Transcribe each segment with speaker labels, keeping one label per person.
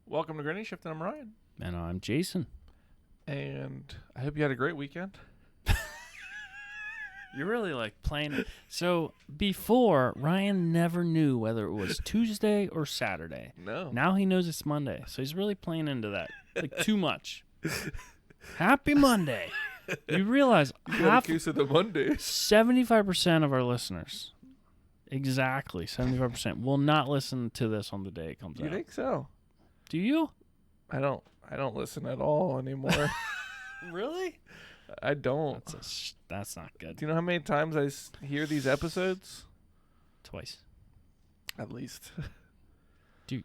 Speaker 1: Welcome to Granny Shift, and I'm Ryan.
Speaker 2: And I'm Jason.
Speaker 1: And I hope you had a great weekend.
Speaker 2: You're really like playing. So before, Ryan never knew whether it was Tuesday or Saturday.
Speaker 1: No.
Speaker 2: Now he knows it's Monday. So he's really playing into that. Like too much. Happy Monday. You realize
Speaker 1: You got a case of the Mondays.
Speaker 2: 75% of our listeners, exactly 75%, will not listen to this on the day it comes out.
Speaker 1: You think so?
Speaker 2: Do you?
Speaker 1: I don't listen at all anymore.
Speaker 2: Really?
Speaker 1: I don't.
Speaker 2: That's not good.
Speaker 1: Do you know how many times I hear these episodes?
Speaker 2: Twice.
Speaker 1: At least.
Speaker 2: You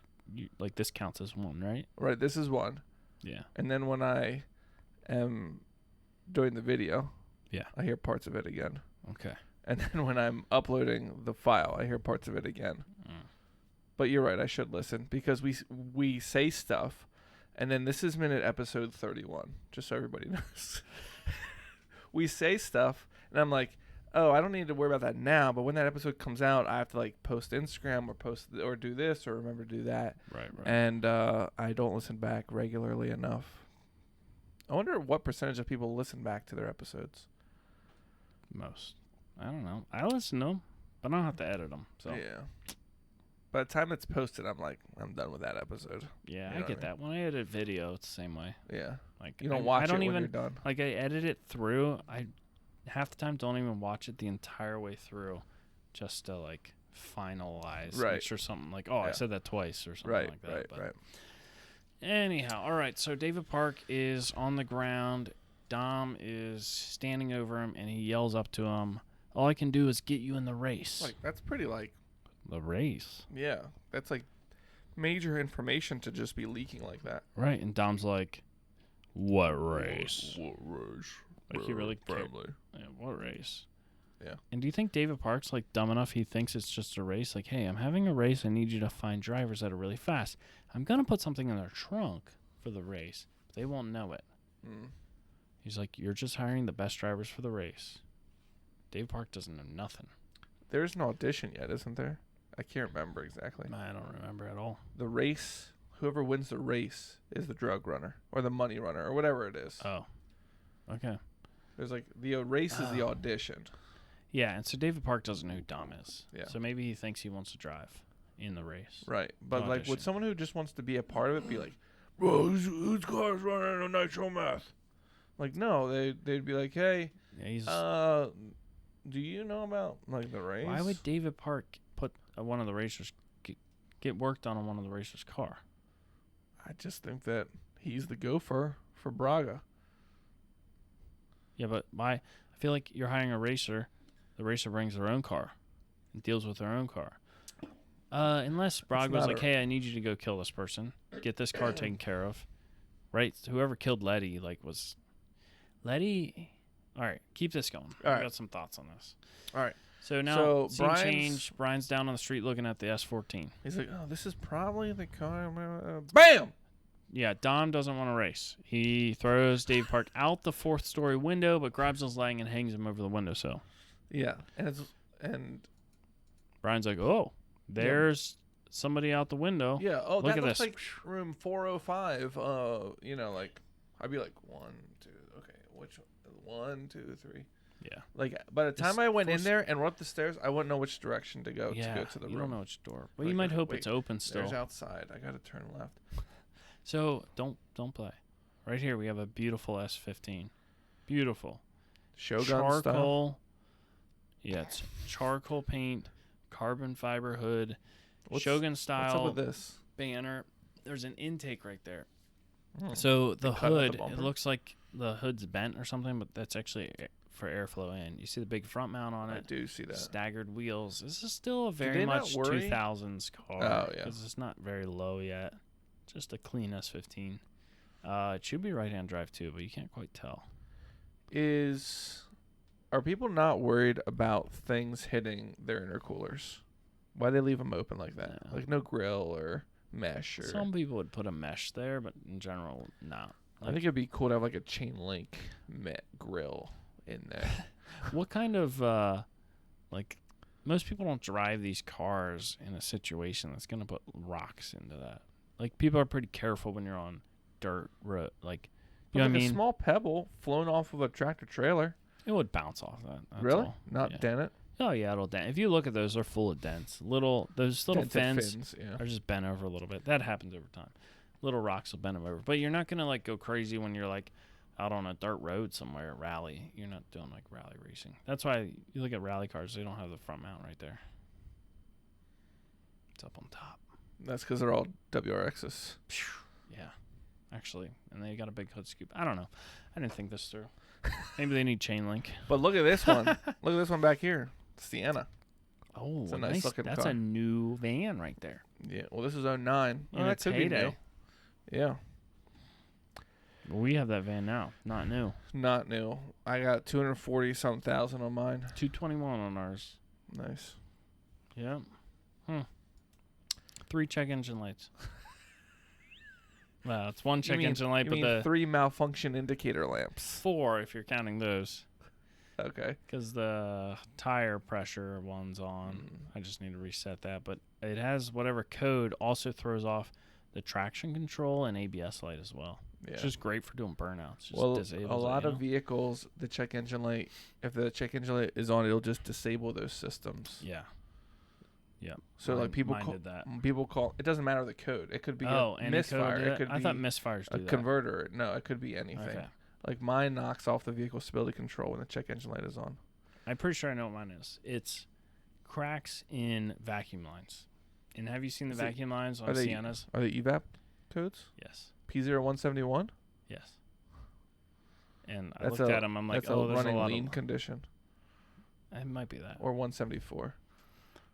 Speaker 2: like this counts as one, right?
Speaker 1: Right, this is one.
Speaker 2: Yeah.
Speaker 1: And then when I am doing the video,
Speaker 2: Yeah.
Speaker 1: I hear parts of it again.
Speaker 2: Okay.
Speaker 1: And then when I'm uploading the file, I hear parts of it again. But you're right, I should listen because we say stuff, and then this is episode 31, just so everybody knows. We say stuff, and I'm like, oh, I don't need to worry about that now, but when that episode comes out, I have to like post Instagram or do this or remember to do that.
Speaker 2: Right.
Speaker 1: And I don't listen back regularly enough. I wonder what percentage of people listen back to their episodes.
Speaker 2: Most. I don't know. I listen to them, but I don't have to edit them. So
Speaker 1: Yeah. By the time it's posted, I'm like, I'm done with that episode.
Speaker 2: yeah,
Speaker 1: You
Speaker 2: I
Speaker 1: know
Speaker 2: get
Speaker 1: what I
Speaker 2: that. When I edit video, it's the same way.
Speaker 1: Yeah.
Speaker 2: Like
Speaker 1: You don't
Speaker 2: I
Speaker 1: watch
Speaker 2: don't
Speaker 1: it
Speaker 2: even,
Speaker 1: when you're done.
Speaker 2: Like I edit it through. I half the time don't even watch it the entire way through, just to like finalize.
Speaker 1: Right.
Speaker 2: Make sure something like I said that twice or something like that.
Speaker 1: Right.
Speaker 2: Anyhow, all right. So David Park is on the ground. Dom is standing over him, and he yells up to him, "All I can do is get you in the race."
Speaker 1: Like, that's pretty, like...
Speaker 2: The race.
Speaker 1: Yeah. That's, like, major information to just be leaking like that.
Speaker 2: Right, and Dom's like, "What race?"
Speaker 1: What race?
Speaker 2: Like he really cared.
Speaker 1: Family.
Speaker 2: Yeah, what race?
Speaker 1: Yeah.
Speaker 2: And do you think David Park's like dumb enough he thinks it's just a race? Like, hey, I'm having a race. I need you to find drivers that are really fast. I'm going to put something in their trunk for the race. But they won't know it.
Speaker 1: Mm.
Speaker 2: He's like, you're just hiring the best drivers for the race. David Park doesn't know nothing.
Speaker 1: There's an audition yet, isn't there? I can't remember exactly.
Speaker 2: I don't remember at all.
Speaker 1: The race, whoever wins the race is the drug runner or the money runner or whatever it is.
Speaker 2: Oh, okay.
Speaker 1: There's like the race is the audition.
Speaker 2: Yeah, and so David Park doesn't know who Dom is.
Speaker 1: Yeah.
Speaker 2: So maybe he thinks he wants to drive in the race.
Speaker 1: Right. But like,
Speaker 2: Audition.
Speaker 1: would someone who just wants to be a part of it be like, bro, whose car's running on nitro meth? Like, no, they'd be like, hey,
Speaker 2: Yeah, he's.
Speaker 1: do you know about like the race?
Speaker 2: Why would David Park put one of the racers get work done on one of the racers' car?
Speaker 1: I just think that he's the gopher for Braga.
Speaker 2: Yeah, but why? I feel like you're hiring a racer. The racer brings their own car and deals with their own car. Unless Braga was like, hey, I need you to go kill this person. Get this car taken care of. Right? Whoever killed Letty, was... Letty... All right, keep this going.
Speaker 1: All
Speaker 2: I
Speaker 1: right.
Speaker 2: got some thoughts on this.
Speaker 1: All right.
Speaker 2: So now,
Speaker 1: So
Speaker 2: scene change. Brian's down on the street looking at the S14.
Speaker 1: He's like, oh, this is probably the car. Bam!
Speaker 2: Yeah, Dom doesn't want to race. He throws Dave Park out the fourth-story window, but grabs his leg and hangs him over the windowsill.
Speaker 1: Yeah, and
Speaker 2: Brian's like, oh, there's somebody out the window.
Speaker 1: yeah. Oh,
Speaker 2: Look
Speaker 1: that
Speaker 2: at
Speaker 1: looks
Speaker 2: this.
Speaker 1: like room 405. Like I'd be like 1, 2. Okay, which 1, 2, 3.
Speaker 2: Yeah.
Speaker 1: Like by the time
Speaker 2: This
Speaker 1: I went in
Speaker 2: first-
Speaker 1: there and went up the stairs, I wouldn't know which direction to go to go to the
Speaker 2: you
Speaker 1: room.
Speaker 2: don't know which door. But
Speaker 1: Like,
Speaker 2: you might
Speaker 1: okay,
Speaker 2: hope
Speaker 1: wait,
Speaker 2: it's open still.
Speaker 1: There's outside. I gotta turn left.
Speaker 2: So don't play. Right here we have a beautiful S15. Beautiful.
Speaker 1: Shogun
Speaker 2: charcoal.
Speaker 1: style.
Speaker 2: Yeah, it's charcoal paint, carbon fiber hood,
Speaker 1: What's
Speaker 2: Shogun
Speaker 1: up
Speaker 2: style
Speaker 1: with this?
Speaker 2: banner. There's an intake right there.
Speaker 1: Hmm.
Speaker 2: So the
Speaker 1: They cut out the
Speaker 2: hood, it
Speaker 1: bumper?
Speaker 2: looks like the hood's bent or something, but that's actually for airflow in. You see the big front mount on
Speaker 1: I
Speaker 2: it,
Speaker 1: do see that.
Speaker 2: staggered wheels. This is still a
Speaker 1: they
Speaker 2: very
Speaker 1: not
Speaker 2: much
Speaker 1: worry?
Speaker 2: 2000s car.
Speaker 1: Oh, yeah.
Speaker 2: Because it's not very low yet. Just a clean S15. It should be right-hand drive too, but you can't quite tell.
Speaker 1: Are people not worried about things hitting their intercoolers? Why they leave them open like that?
Speaker 2: No.
Speaker 1: Like no grill or mesh or.
Speaker 2: Some people would put a mesh there, but in general, no.
Speaker 1: I think it'd be cool to have like a chain link grill in there.
Speaker 2: What kind of most people don't drive these cars in a situation that's going to put rocks into that. Like people are pretty careful when you're on dirt road. Like,
Speaker 1: But
Speaker 2: you know
Speaker 1: like
Speaker 2: what I mean?
Speaker 1: a small pebble flown off of a tractor trailer.
Speaker 2: It would bounce off that. That's
Speaker 1: Really?
Speaker 2: all.
Speaker 1: Not
Speaker 2: Yeah.
Speaker 1: dent it?
Speaker 2: Oh yeah, it'll dent. If you look at those, they're full of dents. Those little
Speaker 1: Dented
Speaker 2: fins
Speaker 1: yeah.
Speaker 2: are just bent over a little bit. That happens over time. Little rocks will bend them over. But you're not gonna like go crazy when you're like out on a dirt road somewhere, rally. You're not doing like rally racing. That's why you look at rally cars, they don't have the front mount right there. It's up on top.
Speaker 1: That's because they're all WRXs.
Speaker 2: Yeah, actually. And they got a big hood scoop. I don't know. I didn't think this through. Maybe they need chain link.
Speaker 1: But look at this one. Look at this one back here. Sienna.
Speaker 2: Oh,
Speaker 1: It's a nice looking
Speaker 2: that's
Speaker 1: car.
Speaker 2: a new van right there.
Speaker 1: Yeah. Well, this is 09.
Speaker 2: In
Speaker 1: that
Speaker 2: its
Speaker 1: could be new.
Speaker 2: heyday.
Speaker 1: Yeah.
Speaker 2: We have that van now. Not new.
Speaker 1: Not new. I got 240-something thousand on mine.
Speaker 2: 221 on ours.
Speaker 1: Nice.
Speaker 2: Yeah. 3 check engine lights. Well, it's 1 check engine light,
Speaker 1: You
Speaker 2: but
Speaker 1: mean
Speaker 2: the
Speaker 1: 3 malfunction indicator lamps.
Speaker 2: 4 if you're counting those.
Speaker 1: Okay.
Speaker 2: Because the tire pressure one's on. I just need to reset that. But it has whatever code also throws off the traction control and ABS light as well.
Speaker 1: Yeah.
Speaker 2: Which is great for doing burnouts. Just
Speaker 1: Well,
Speaker 2: disables
Speaker 1: a lot
Speaker 2: it,
Speaker 1: of vehicles, the check engine light, if the check engine light is on, it'll just disable those systems.
Speaker 2: Yeah. Yeah.
Speaker 1: So like people
Speaker 2: mine
Speaker 1: call,
Speaker 2: did that.
Speaker 1: it doesn't matter the code. It could be
Speaker 2: Oh,
Speaker 1: a
Speaker 2: any
Speaker 1: misfire.
Speaker 2: code
Speaker 1: It could
Speaker 2: I
Speaker 1: be
Speaker 2: thought misfires do
Speaker 1: a
Speaker 2: that.
Speaker 1: converter. No, it could be anything.
Speaker 2: Okay.
Speaker 1: Like mine knocks off the vehicle stability control when the check engine light is on.
Speaker 2: I'm pretty sure I know what mine is. It's cracks in vacuum lines. And have you seen the
Speaker 1: Is it-
Speaker 2: vacuum lines on
Speaker 1: are they-
Speaker 2: Siennas?
Speaker 1: Are they evap codes?
Speaker 2: Yes.
Speaker 1: P0171?
Speaker 2: Yes. And I
Speaker 1: That's
Speaker 2: looked at them. I'm like,
Speaker 1: That's
Speaker 2: oh,
Speaker 1: a
Speaker 2: there's a
Speaker 1: running
Speaker 2: lot
Speaker 1: lean
Speaker 2: of.
Speaker 1: condition.
Speaker 2: It might be that.
Speaker 1: Or 174.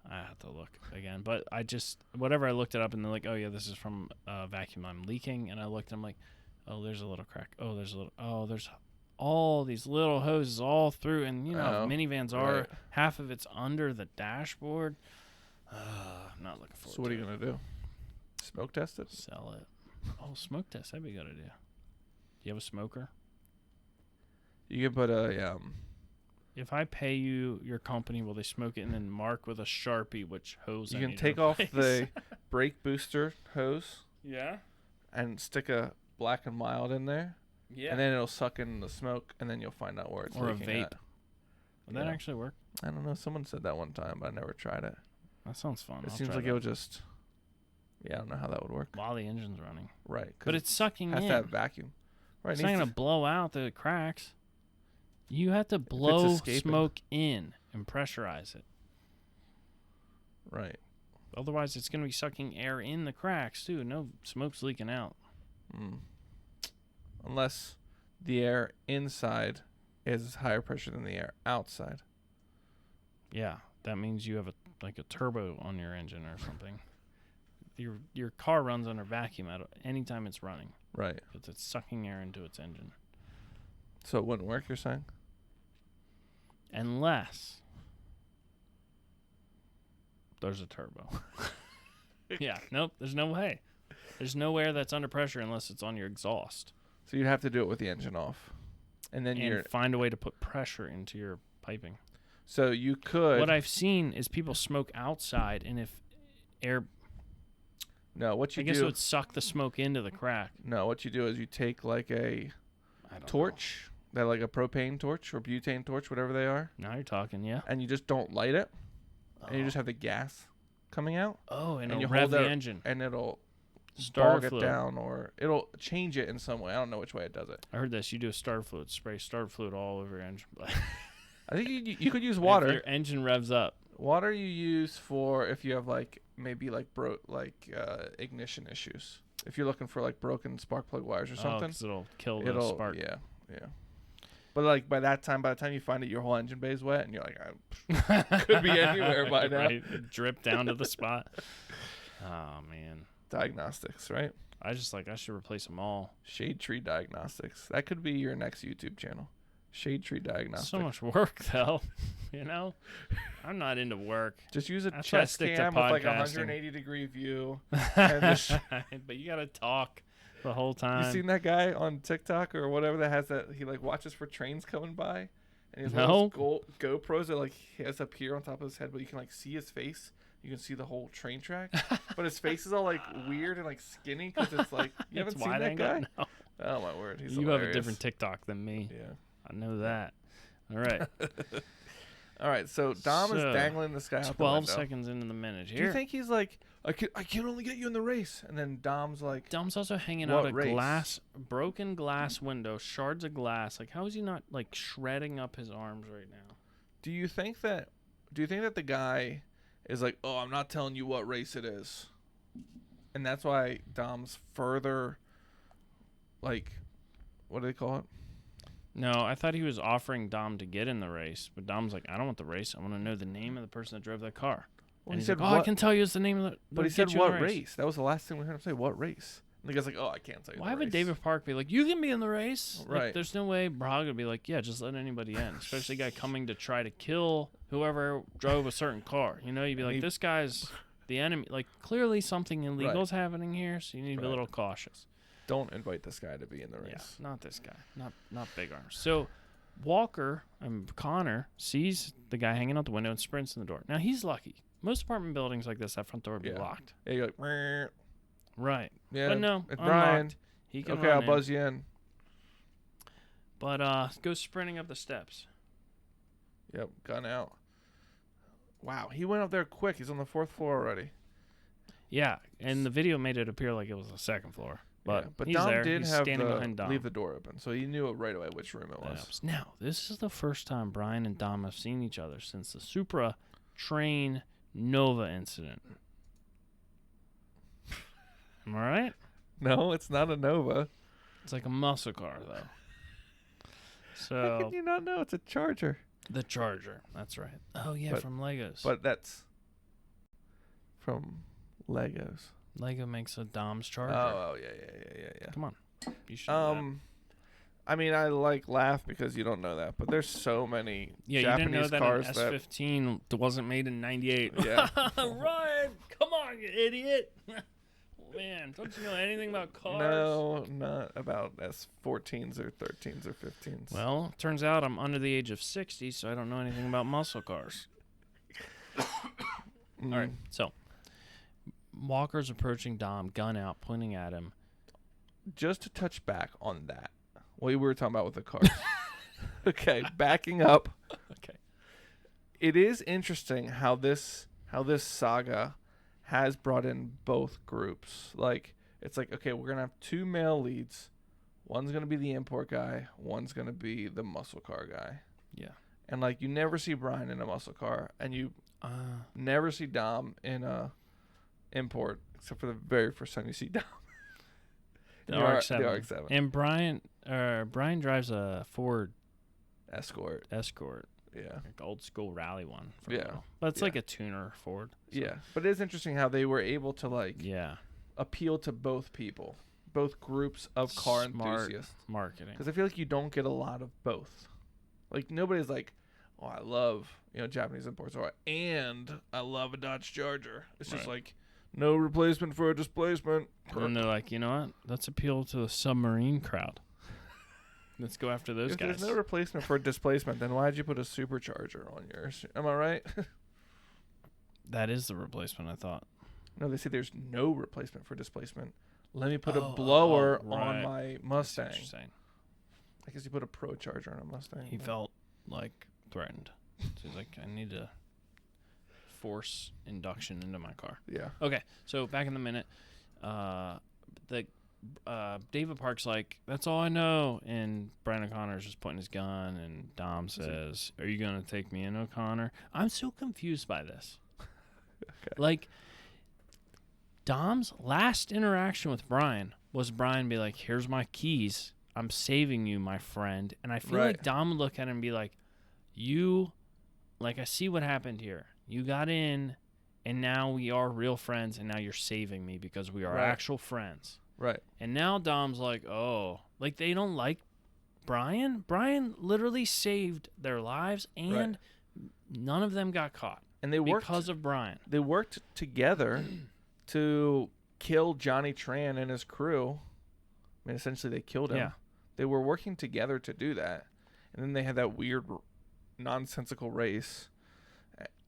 Speaker 2: I have to look again. But I just whatever I looked it up and they're like, oh yeah, this is from vacuum line leaking. And I looked. I'm like, oh, there's a little crack. Oh, there's a little. Oh, there's all these little hoses all through. And you know, how minivans are.
Speaker 1: Right.
Speaker 2: Half of it's under the dashboard. I'm not looking forward.
Speaker 1: So what
Speaker 2: to
Speaker 1: are you going to do? Smoke test it?
Speaker 2: Sell it. Oh, smoke test. That'd be a good idea. Do you have a smoker?
Speaker 1: You can put a
Speaker 2: If I pay you your company, will they smoke it and then mark with a Sharpie which hose
Speaker 1: you
Speaker 2: I
Speaker 1: can
Speaker 2: need to
Speaker 1: take off
Speaker 2: replace?
Speaker 1: the brake booster hose
Speaker 2: Yeah?
Speaker 1: and stick a black and mild in there,
Speaker 2: Yeah.
Speaker 1: and then it'll suck in the smoke, and then you'll find out where it's
Speaker 2: Or a
Speaker 1: leaking
Speaker 2: vape.
Speaker 1: at.
Speaker 2: Would that
Speaker 1: Yeah.
Speaker 2: actually work?
Speaker 1: I don't know. Someone said that one time, but I never tried it.
Speaker 2: That sounds fun.
Speaker 1: It
Speaker 2: I'll
Speaker 1: seems
Speaker 2: try
Speaker 1: like
Speaker 2: that.
Speaker 1: it'll just. Yeah, I don't know how that would work.
Speaker 2: While the engine's running.
Speaker 1: Right.
Speaker 2: But it's sucking
Speaker 1: it has
Speaker 2: in.
Speaker 1: to have vacuum. Right.
Speaker 2: It's
Speaker 1: it
Speaker 2: not
Speaker 1: needs
Speaker 2: going to blow out the cracks. You have to
Speaker 1: it's
Speaker 2: blow
Speaker 1: escaping.
Speaker 2: smoke in and pressurize it.
Speaker 1: Right.
Speaker 2: Otherwise, it's going to be sucking air in the cracks, too. No smoke's leaking out.
Speaker 1: Unless the air inside is higher pressure than the air outside.
Speaker 2: Yeah, that means you have a turbo on your engine or something. Your car runs under vacuum at any time it's running.
Speaker 1: Right.
Speaker 2: Because it's sucking air into its engine.
Speaker 1: So it wouldn't work, you're saying?
Speaker 2: Unless there's a turbo. Yeah, nope, there's no way. There's no air that's under pressure unless it's on your exhaust.
Speaker 1: So you'd have to do it with the engine off. And then
Speaker 2: And find a way to put pressure into your piping.
Speaker 1: So you could.
Speaker 2: What I've seen is people smoke outside, and if air,
Speaker 1: No, what you
Speaker 2: I guess
Speaker 1: do.
Speaker 2: it would suck the smoke into the crack.
Speaker 1: No, what you do is you take like a
Speaker 2: I don't
Speaker 1: torch, that like a propane torch or butane torch, whatever they are,
Speaker 2: know. Now you're talking, yeah.
Speaker 1: and you just don't light it, and you just have the gas coming out,
Speaker 2: Oh, and
Speaker 1: and you
Speaker 2: it'll rev
Speaker 1: hold
Speaker 2: the
Speaker 1: it,
Speaker 2: engine.
Speaker 1: and it'll
Speaker 2: Starter
Speaker 1: bog it
Speaker 2: fluid.
Speaker 1: down, or it'll change it in some way. I don't know which way it does it.
Speaker 2: I heard this. You do a starter fluid, spray starter fluid all over your engine.
Speaker 1: I think you could use
Speaker 2: If
Speaker 1: water.
Speaker 2: your engine revs up.
Speaker 1: Water you use for if you have like maybe like ignition issues. If you're looking for like broken spark plug wires or
Speaker 2: Oh,
Speaker 1: something,
Speaker 2: 'cause it'll kill the spark.
Speaker 1: Yeah. But like by the time you find it, your whole engine bay is wet, and you're like, could be anywhere by now.
Speaker 2: Right? It drip down to the spot. Oh man,
Speaker 1: Diagnostics, right?
Speaker 2: I should replace them all.
Speaker 1: Shade Tree Diagnostics. That could be your next YouTube channel. Shade Tree Diagnostics.
Speaker 2: So much work though, you know. I'm not into work.
Speaker 1: Just use a
Speaker 2: That's why I
Speaker 1: chest
Speaker 2: stick to
Speaker 1: cam with like a
Speaker 2: podcasting.
Speaker 1: 180-degree view. And just,
Speaker 2: But you gotta talk the whole time.
Speaker 1: you seen that guy on TikTok or whatever that has that he like watches for trains coming by, and he has one
Speaker 2: No.
Speaker 1: of those GoPros that like he has up here on top of his head, but you can like see his face you can see the whole train track, but his face is all like weird and like skinny because it's like you haven't seen that guy.
Speaker 2: No.
Speaker 1: Oh my word, he's
Speaker 2: You
Speaker 1: hilarious.
Speaker 2: have a different TikTok than me.
Speaker 1: Yeah.
Speaker 2: I know that. All right.
Speaker 1: All right, so Dom is dangling this guy out the window.
Speaker 2: 12 seconds into the minute here.
Speaker 1: Do you think he's like, I can only get you in the race? And then Dom's like...
Speaker 2: Dom's also hanging out a broken glass window, shards of glass. Like, how is he not, like, shredding up his arms right now?
Speaker 1: Do you think that the guy is like, oh, I'm not telling you what race it is? And that's why Dom's further, like, what do they call it?
Speaker 2: No, I thought he was offering Dom to get in the race, but Dom's like, I don't want the race. I want to know the name of the person that drove that car.
Speaker 1: Well,
Speaker 2: and
Speaker 1: he said,
Speaker 2: like, I can tell you it's the name of the...
Speaker 1: But he said, what race? That was the last thing we heard him say, what race? And the guy's like, oh, I can't tell you
Speaker 2: Why
Speaker 1: the race.
Speaker 2: would David Park be like, you can be in the race?
Speaker 1: Right.
Speaker 2: Like, there's no way Braga would be like, yeah, just let anybody in. Especially a guy coming to try to kill whoever drove a certain car. You know, you'd be like, this guy's the enemy. Like, clearly something illegal's happening here, so you need to be a little cautious.
Speaker 1: Don't invite this guy to be in the race.
Speaker 2: Yeah, not this guy. Not Big Arms. So... Walker Connor sees the guy hanging out the window and sprints in the door. Now he's lucky. Most apartment buildings like this, that front door would be locked.
Speaker 1: Yeah, you're like, meh.
Speaker 2: Right.
Speaker 1: Yeah,
Speaker 2: but no,
Speaker 1: it's
Speaker 2: unlocked.
Speaker 1: Brian.
Speaker 2: He can
Speaker 1: okay, I'll buzz you in.
Speaker 2: But goes sprinting up the steps.
Speaker 1: Yep, gun out. Wow, he went up there quick. He's on the 4th floor already.
Speaker 2: Yeah, and the video made it appear like it was the 2nd floor. But he's
Speaker 1: Dom
Speaker 2: there.
Speaker 1: did
Speaker 2: He's
Speaker 1: have
Speaker 2: standing behind Dom.
Speaker 1: leave the door open, so he knew right away which room it was.
Speaker 2: Now, this is the first time Brian and Dom have seen each other since the Supra Train Nova incident. Am I right?
Speaker 1: No, it's not a Nova.
Speaker 2: It's like a muscle car, though.
Speaker 1: How can you not know? It's a Charger.
Speaker 2: The Charger. That's right. Oh, yeah, from Legos.
Speaker 1: But that's from Legos.
Speaker 2: Lego makes a Dom's Charger.
Speaker 1: Oh, yeah.
Speaker 2: Come on. You should know that.
Speaker 1: I mean, I laugh because you don't know that, but there's so many Japanese cars
Speaker 2: that an S15 wasn't made in 98.
Speaker 1: Yeah.
Speaker 2: Ryan, come on, you idiot. Man, don't you know anything about cars?
Speaker 1: No, not about S14s or 13s or 15s.
Speaker 2: Well, turns out I'm under the age of 60, so I don't know anything about muscle cars. All right, so Walker's approaching Dom, gun out, pointing at him.
Speaker 1: Just to touch back on that, what we were talking about with the cars. Okay, backing up.
Speaker 2: Okay.
Speaker 1: It is interesting how this saga has brought in both groups. Like, it's like, okay, we're going to have 2 male leads. One's going to be the import guy. One's going to be the muscle car guy.
Speaker 2: Yeah.
Speaker 1: And, like, you never see Brian in a muscle car, and you never see Dom in a import, except for the very first time you see Dom.
Speaker 2: The RX-7. And Brian drives a Ford
Speaker 1: Escort. Yeah.
Speaker 2: Like old school rally one.
Speaker 1: Yeah.
Speaker 2: But it's like a tuner Ford. So.
Speaker 1: Yeah. But it is interesting how they were able to appeal to both people, both groups of car enthusiasts.
Speaker 2: Marketing.
Speaker 1: Because I feel like you don't get a lot of both. Like, nobody's like, oh, I love, Japanese imports, and I love a Dodge Charger. It's just like, no replacement for a displacement.
Speaker 2: And then they're like, you know what? Let's appeal to the submarine crowd. Let's go after those guys.
Speaker 1: If there's no replacement for a displacement, then why'd you put a supercharger on yours? Am I right?
Speaker 2: That is the replacement, I thought.
Speaker 1: No, they say there's no replacement for displacement. Let me put a blower on my Mustang. I guess you put a Pro Charger on a Mustang.
Speaker 2: He felt like threatened. So he's like, I need to force induction into my car.
Speaker 1: Yeah.
Speaker 2: Okay, so back in the minute, David Park's like, that's all I know. And Brian O'Connor's just pointing his gun, and Dom says, are you going to take me in, O'Connor? I'm so confused by this.
Speaker 1: Okay.
Speaker 2: Like, Dom's last interaction with Brian was Brian be like, here's my keys. I'm saving you, my friend. And I feel like Dom would look at him and be like, I see what happened here. You got in, and now we are real friends, and now you're saving me because we are actual friends.
Speaker 1: Right.
Speaker 2: And now Dom's like, oh, like they don't like Brian. Brian literally saved their lives, and none of them got caught.
Speaker 1: And they worked
Speaker 2: because of Brian.
Speaker 1: They worked together to kill Johnny Tran and his crew. I mean, essentially, they killed him.
Speaker 2: Yeah.
Speaker 1: They were working together to do that. And then they had that weird, nonsensical race.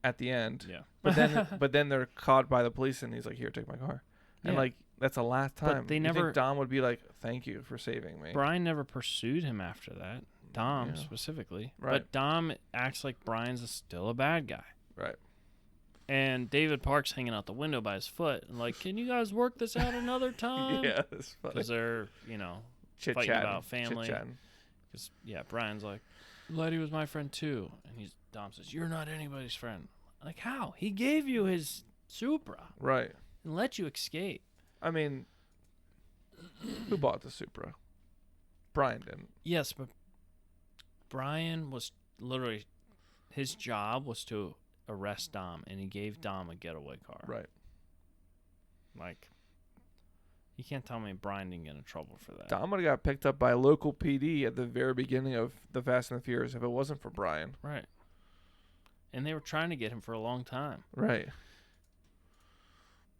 Speaker 1: at the end.
Speaker 2: Yeah.
Speaker 1: But then they're caught by the police, and he's like, "Here, take my car." And
Speaker 2: Yeah.
Speaker 1: like that's the last time.
Speaker 2: But they
Speaker 1: You
Speaker 2: never.
Speaker 1: think Dom would be like, "Thank you for saving me."
Speaker 2: Brian never pursued him after that. Dom
Speaker 1: Yeah.
Speaker 2: specifically.
Speaker 1: Right.
Speaker 2: But Dom acts like Brian's still a bad guy.
Speaker 1: Right.
Speaker 2: And David Park's hanging out the window by his foot, and like, can you guys work this out another time?
Speaker 1: Yeah, it's funny.
Speaker 2: Because they're,
Speaker 1: Chit
Speaker 2: fighting
Speaker 1: chatting
Speaker 2: about family.
Speaker 1: Chit-chatting.
Speaker 2: Because Brian's like, Letty was my friend too, and Dom says, "You're not anybody's friend." Like, how? He gave you his Supra
Speaker 1: Right.
Speaker 2: and let you escape.
Speaker 1: I mean, who bought the Supra? Brian didn't.
Speaker 2: Yes, but Brian was literally, his job was to arrest Dom, and he gave Dom a getaway car.
Speaker 1: Right.
Speaker 2: Like, you can't tell me Brian didn't get in trouble for that.
Speaker 1: Dom would have got picked up by local PD at the very beginning of the Fast and the Furious if it wasn't for Brian.
Speaker 2: Right. And they were trying to get him for a long time.
Speaker 1: Right.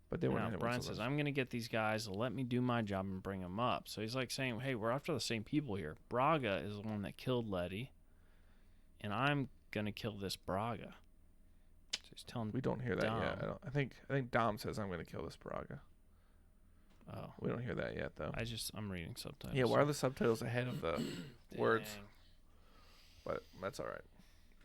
Speaker 1: But they
Speaker 2: Now,
Speaker 1: weren't.
Speaker 2: Brian says, "I'm going to get these guys to let me do my job and bring them up." So he's like saying, "Hey, we're after the same people here. Braga is the one that killed Letty, and I'm going to kill this Braga." So he's telling
Speaker 1: We don't hear that
Speaker 2: Dom.
Speaker 1: yet. I think Dom says, "I'm going to kill this Braga."
Speaker 2: Oh,
Speaker 1: We don't hear that yet, though.
Speaker 2: I'm reading subtitles.
Speaker 1: Yeah, why are the subtitles ahead of the words?
Speaker 2: Dang.
Speaker 1: But that's all right.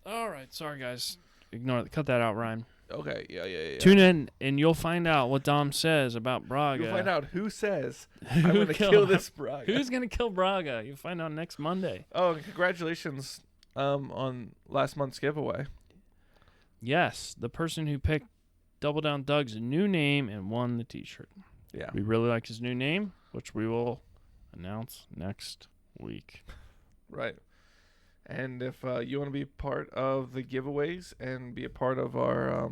Speaker 2: All right, sorry guys. Ignore it. Cut that out, Ryan.
Speaker 1: Okay, yeah.
Speaker 2: Tune in, and you'll find out what Dom says about Braga.
Speaker 1: You'll find out who says,
Speaker 2: Who
Speaker 1: "I'm going to
Speaker 2: killed
Speaker 1: kill
Speaker 2: him.
Speaker 1: this Braga."
Speaker 2: Who's going to kill Braga? You'll find out next Monday.
Speaker 1: Oh, and congratulations on last month's giveaway.
Speaker 2: Yes, the person who picked Double Down Doug's new name and won the T-shirt.
Speaker 1: Yeah.
Speaker 2: We really like his new name, which we will announce next week.
Speaker 1: Right. And if you want to be part of the giveaways and be a part of our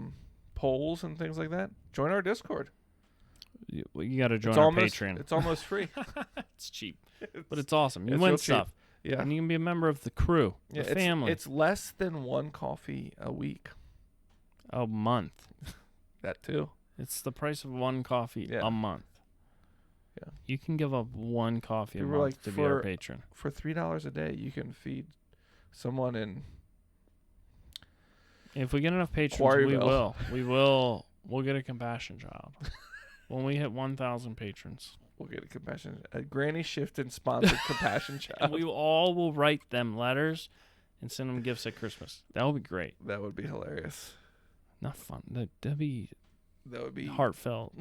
Speaker 1: polls and things like that, join our Discord.
Speaker 2: You got to join
Speaker 1: It's
Speaker 2: our
Speaker 1: almost
Speaker 2: Patreon.
Speaker 1: It's almost free.
Speaker 2: It's cheap, but it's awesome. You
Speaker 1: it's
Speaker 2: win
Speaker 1: real cheap.
Speaker 2: stuff,
Speaker 1: Yeah.
Speaker 2: and you can be a member of the crew, the
Speaker 1: Yeah,
Speaker 2: family.
Speaker 1: It's less than one coffee a week.
Speaker 2: A month.
Speaker 1: That too.
Speaker 2: It's the price of one coffee
Speaker 1: Yeah.
Speaker 2: a month.
Speaker 1: Yeah.
Speaker 2: You can give up one coffee a
Speaker 1: People
Speaker 2: month
Speaker 1: like
Speaker 2: to be our
Speaker 1: for-
Speaker 2: patron.
Speaker 1: For $3 a day, you can feed someone in
Speaker 2: If we get enough patrons,
Speaker 1: Quarryville.
Speaker 2: We'll get a compassion job. When we hit 1,000 patrons.
Speaker 1: We'll get a Granny Shifton sponsored compassion
Speaker 2: And
Speaker 1: child.
Speaker 2: we all will write them letters and send them gifts at Christmas. That would be great.
Speaker 1: That would be hilarious.
Speaker 2: Not fun. That'd be
Speaker 1: That would be
Speaker 2: heartfelt.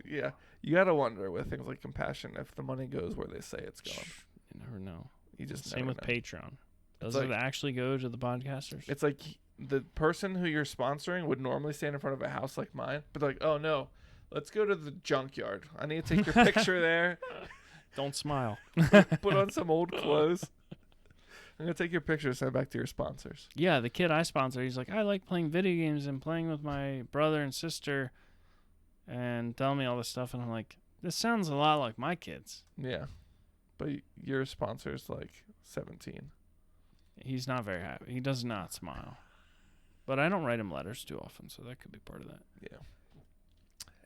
Speaker 1: Yeah. You gotta wonder with things like compassion if the money goes where they say it's going.
Speaker 2: You never know.
Speaker 1: You just
Speaker 2: Same
Speaker 1: never
Speaker 2: with
Speaker 1: know.
Speaker 2: Patreon. Does
Speaker 1: It's
Speaker 2: it
Speaker 1: like-
Speaker 2: actually go to the podcasters?
Speaker 1: It's like the person who you're sponsoring would normally stand in front of a house like mine, but like, oh no, let's go to the junkyard. I need to take your picture there.
Speaker 2: Don't smile.
Speaker 1: Put on some old clothes. I'm gonna take your picture, send it back to your sponsors.
Speaker 2: Yeah, the kid I sponsor, he's like, I like playing video games and playing with my brother and sister and tell me all this stuff. And I'm like, this sounds a lot like my kids.
Speaker 1: Yeah, but your sponsor's like 17.
Speaker 2: He's not very happy. He does not smile. But I don't write him letters too often, so that could be part of that.
Speaker 1: Yeah.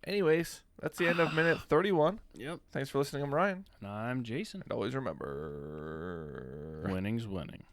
Speaker 1: Anyways, that's the end of minute 31.
Speaker 2: Yep.
Speaker 1: Thanks for listening. I'm Ryan.
Speaker 2: And I'm Jason.
Speaker 1: And always remember,
Speaker 2: Winning's winning.